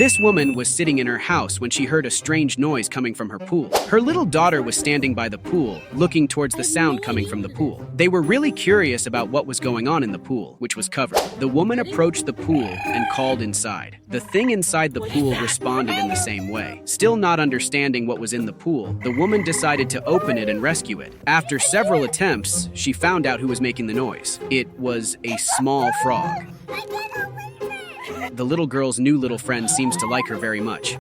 This woman was sitting in her house when she heard a strange noise coming from her pool. Her little daughter was standing by the pool, looking towards the sound coming from the pool. They were really curious about what was going on in the pool, which was covered. The woman approached the pool and called inside. The thing inside the pool responded in the same way. Still not understanding what was in the pool, the woman decided to open it and rescue it. After several attempts, she found out who was making the noise. It was a small frog. The little girl's new little friend seems to like her very much.